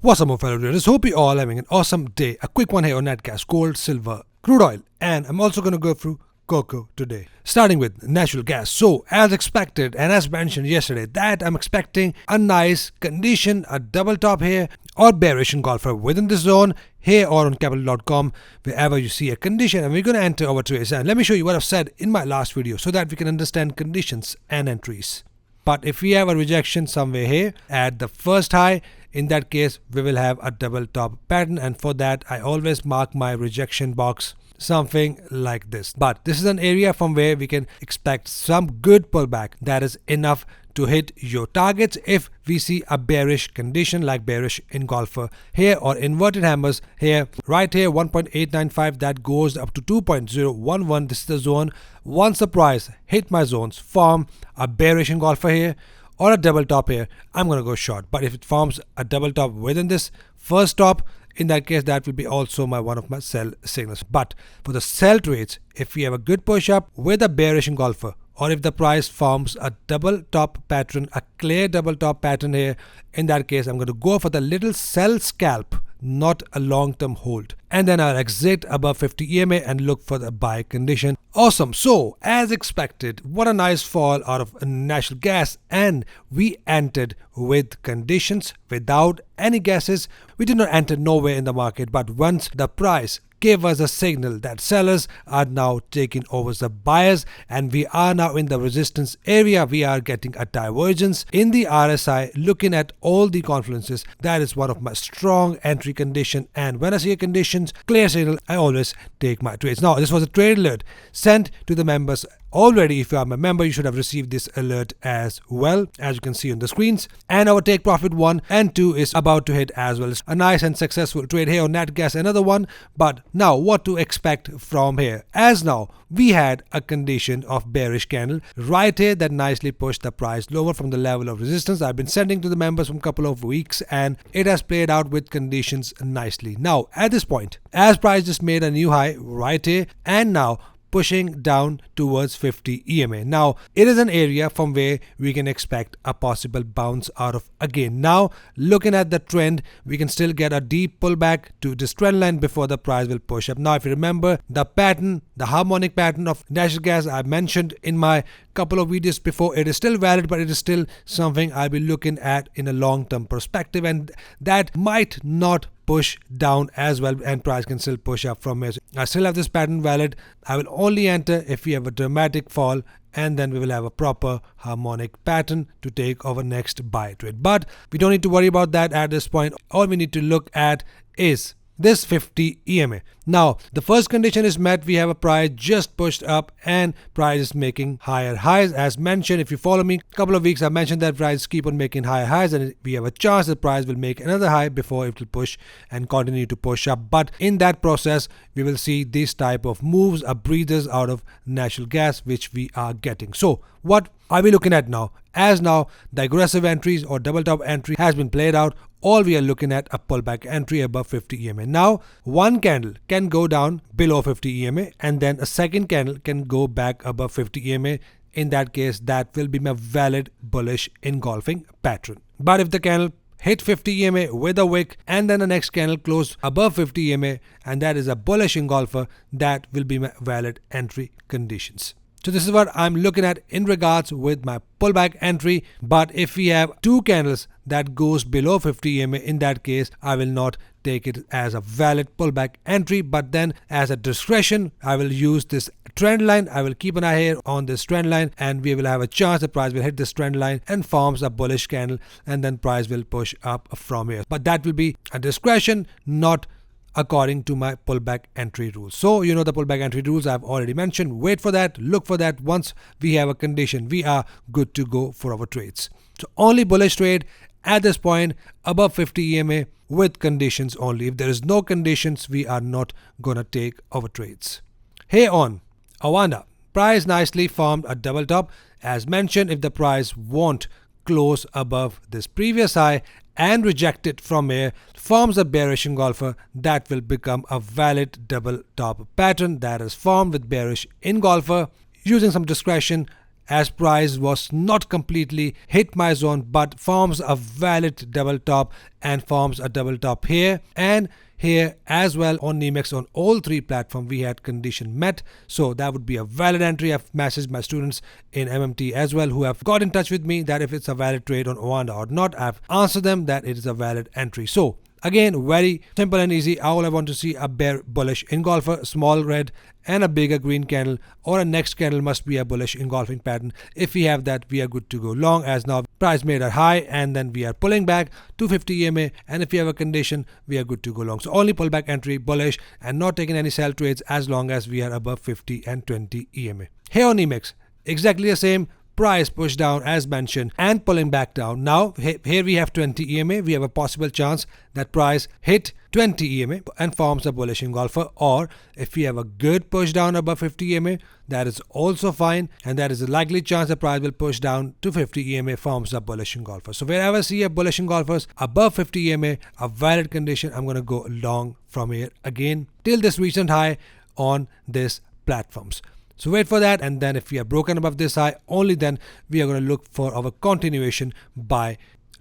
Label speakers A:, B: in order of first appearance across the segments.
A: What's up, my fellow traders? Hope you all having an awesome day. A quick one here on nat gas, gold, silver, crude oil, and I'm also going to go through cocoa today. Starting with natural gas. So, as expected and as mentioned yesterday, that I'm expecting a nice condition, a double top here or bearish engulfer within the zone here or on capital.com, wherever you see a condition, and we're going to enter our trades. And let me show you what I've said in my last video so that we can understand conditions and entries. But if we have a rejection somewhere here at the first high, in that case we will have a double top pattern, and for that I always mark my rejection box something like this. But this is an area from where we can expect some good pullback that is enough to hit your targets if we see a bearish condition like bearish engulfer here or inverted hammers here, right here 1.895 that goes up to 2.011. This is the zone. Once the price hit my zones, form a bearish engulfer here or a double top here, I'm going to go short. But if it forms a double top within this first top, in that case that will be also one of my sell signals. But for the sell trades, if we have a good push up with a bearish engulfer, or if the price forms a double top pattern, a clear double top pattern here, in that case I'm going to go for the little sell scalp, not a long-term hold, and then I'll exit above 50 EMA and look for the buy condition. Awesome. So as expected, what a nice fall out of natural gas, and we entered with conditions without any guesses. We did not enter nowhere in the market, but once the price gave us a signal that sellers are now taking over the buyers and we are now in the resistance area, we are getting a divergence in the RSI. Looking at all the confluences, that is one of my strong entry condition, and when I see a conditions clear signal, I always take my trades. Now this was a trade alert sent to the members already. If you are a member, you should have received this alert as well, as you can see on the screens. And our take profit 1 and 2 is about to hit as well. A nice and successful trade here on nat gas, another one. But now what to expect from here, as now we had a condition of bearish candle right here that nicely pushed the price lower from the level of resistance I've been sending to the members from a couple of weeks, and it has played out with conditions nicely. Now at this point, as price just made a new high right here and now pushing down towards 50 EMA. Now it is an area from where we can expect a possible bounce out of again. Now looking at the trend, we can still get a deep pullback to this trend line before the price will push up. Now if you remember the pattern, the harmonic pattern of natural gas I mentioned in my couple of videos before, it is still valid, but it is still something I'll be looking at in a long-term perspective, and that might not push down as well, and price can still push up from here. I still have this pattern valid. I will only enter if we have a dramatic fall, and then we will have a proper harmonic pattern to take our next buy trade. But we don't need to worry about that at this point. All we need to look at is this 50 EMA. Now the first condition is met. We have a price just pushed up and price is making higher highs. As mentioned, if you follow me a couple of weeks, I mentioned that price keep on making higher highs, and we have a chance the price will make another high before it will push and continue to push up. But in that process, we will see this type of moves, a breathers out of natural gas, which we are getting. So what are we looking at now? As now the aggressive entries or double top entry has been played out, all we are looking at a pullback entry above 50 EMA. Now one candle can go down below 50 EMA and then a second candle can go back above 50 EMA. In that case, that will be my valid bullish engulfing pattern. But if the candle hit 50 EMA with a wick and then the next candle closed above 50 EMA, and that is a bullish engulfer, that will be my valid entry conditions. So this is what I'm looking at in regards with my pullback entry. But if we have two candles that goes below 50 EMA, in that case I will not take it as a valid pullback entry, but then as a discretion I will use this trend line. I will keep an eye here on this trend line, and we will have a chance the price will hit this trend line and forms a bullish candle, and then price will push up from here. But that will be a discretion, not according to my pullback entry rules. So you know the pullback entry rules I've already mentioned. Wait for that, look for that. Once we have a condition, we are good to go for our trades. So only bullish trade at this point above 50 EMA with conditions only. If there is no conditions, we are not gonna take our trades. Here on Awanda, price nicely formed a double top. As mentioned, if the price won't close above this previous high and reject it from here, forms a bearish engulfer, that will become a valid double top pattern that is formed with bearish engulfer. Using some discretion, as price was not completely hit my zone but forms a valid double top and forms a double top here and here as well on Nemex. On all three platforms we had condition met, so that would be a valid entry. I've messaged my students in MMT as well who have got in touch with me that if it's a valid trade on Oanda or not, I've answered them that it is a valid entry. So again, very simple and easy. All I want to see a bear bullish engulfer, small red and a bigger green candle, or a next candle must be a bullish engulfing pattern. If we have that, we are good to go long, as now price made a high and then we are pulling back 250 EMA, and if we have a condition, we are good to go long. So only pullback entry bullish and not taking any sell trades as long as we are above 50 and 20 EMA. Here on EMX, exactly the same. Price push down as mentioned and pulling back down. Now here we have 20 EMA. We have a possible chance that price hit 20 EMA and forms a bullish engulfer, or if we have a good push down above 50 EMA, that is also fine, and that is a likely chance the price will push down to 50 EMA, forms a bullish engulfer. So wherever I see a bullish engulfers above 50 EMA, a valid condition, I'm going to go long from here again till this recent high on this platforms. So wait for that, and then if we are broken above this high, only then we are going to look for our continuation by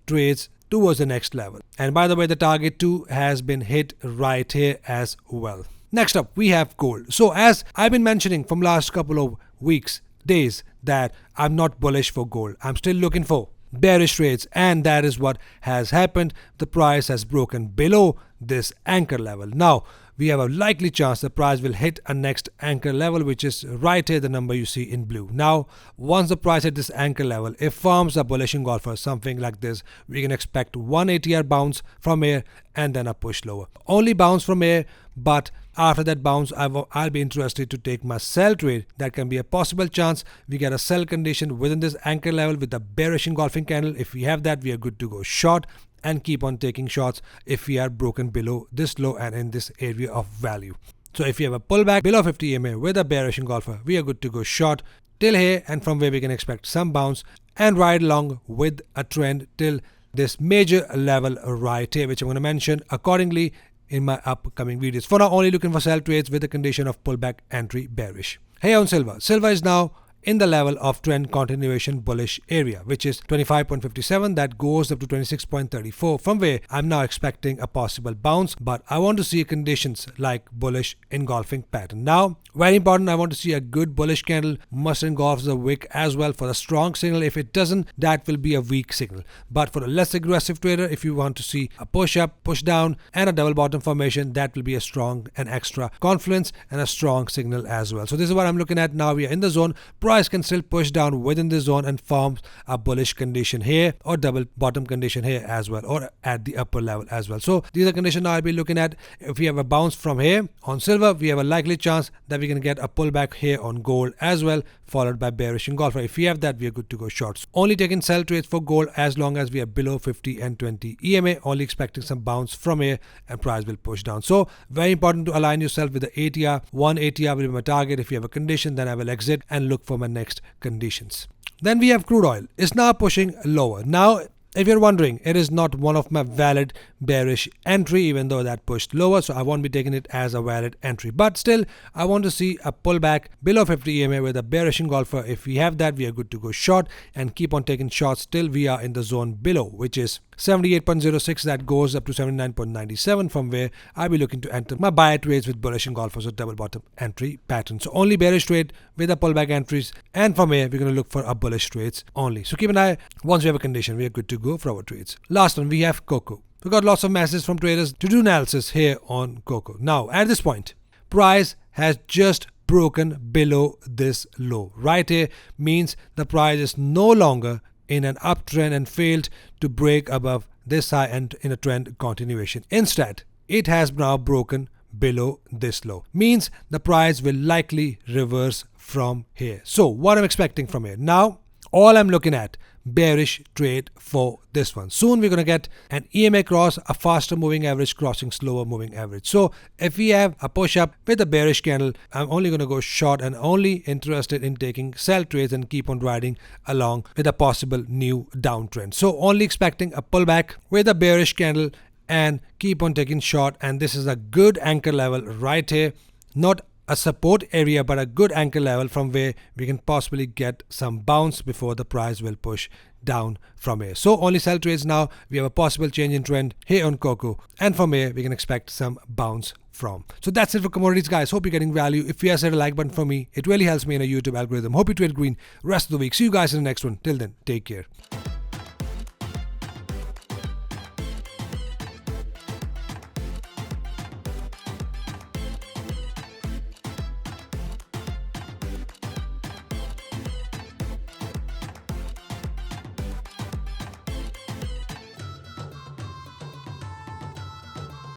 A: trades towards the next level. And by the way, the target 2 has been hit right here as well. Next up, we have gold. So as I've been mentioning from last couple of weeks, days, that I'm not bullish for gold. I'm still looking for bearish trades, and that is what has happened. The price has broken below this anchor level. Now we have a likely chance the price will hit a next anchor level, which is right here, the number you see in blue. Now once the price hit this anchor level, if forms a bullish engulfer, something like this, we can expect one ATR bounce from here and then a push lower. Only bounce from here, but after that bounce I'll be interested to take my sell trade. That can be a possible chance. We get a sell condition within this anchor level with a bearish engulfing candle. If we have that, we are good to go short and keep on taking shots if we are broken below this low and in this area of value. So if you have a pullback below 50 EMA with a bearish engulfer, we are good to go short till here, and from where we can expect some bounce and ride along with a trend till this major level right here, which I'm going to mention accordingly in my upcoming videos. For now, only looking for sell trades with the condition of pullback entry bearish. Here on silver. Silver is now in the level of trend continuation bullish area, which is 25.57. that goes up to 26.34, from where I'm now expecting a possible bounce, but I want to see conditions like bullish engulfing pattern. Now very important, I want to see a good bullish candle must engulf the wick as well for a strong signal. If it doesn't, that will be a weak signal. But for a less aggressive trader, if you want to see a push up, push down and a double bottom formation, that will be a strong and extra confluence and a strong signal as well. So this is what I'm looking at now. We are in the zone. Price can still push down within the zone and forms a bullish condition here, or double bottom condition here as well, or at the upper level as well. So these are conditions I'll be looking at. If we have a bounce from here on silver, we have a likely chance that we can get a pullback here on gold as well, followed by bearish engulfer. If we have that, we are good to go shorts. Only taking sell trades for gold as long as we are below 50 and 20 EMA. Only expecting some bounce from here and price will push down. So very important to align yourself with the ATR. One ATR will be my target. If you have a condition, then I will exit and look for my next conditions. Then we have crude oil. It's now pushing lower. Now if you're wondering, it is not one of my valid bearish entry, even though that pushed lower, so I won't be taking it as a valid entry. But still, I want to see a pullback below 50 EMA with a bearish engulfer. If we have that, we are good to go short and keep on taking shots till we are in the zone below, which is 78.06. that goes up to 79.97, from where I'll be looking to enter my buy trades with bullish engulfers or double bottom entry pattern. So only bearish trade with a pullback entries, and from here we're going to look for a bullish trades only. So keep an eye. Once we have a condition, we are good to go for our trades. Last one, we have cocoa. We got lots of messages from traders to do analysis here on cocoa. Now at this point, price has just broken below this low right here, means the price is no longer in an uptrend and failed to break above this high and in a trend continuation. Instead, it has now broken below this low, means the price will likely reverse from here. So what I'm expecting from here, now all I'm looking at, bearish trade for this one. Soon we're going to get an EMA cross, a faster moving average crossing slower moving average. So if we have a push up with a bearish candle, I'm only going to go short and only interested in taking sell trades and keep on riding along with a possible new downtrend. So only expecting a pullback with a bearish candle and keep on taking short, and this is a good anchor level right here. Not a support area but a good anchor level from where we can possibly get some bounce before the price will push down from here. So only sell trades now. We have a possible change in trend here on cocoa, and from here we can expect some bounce from. So that's it for commodities, guys. Hope you're getting value. If you have set a like button for me, it really helps me in a YouTube algorithm. Hope you trade green rest of the week. See you guys in the next one. Till then, take care.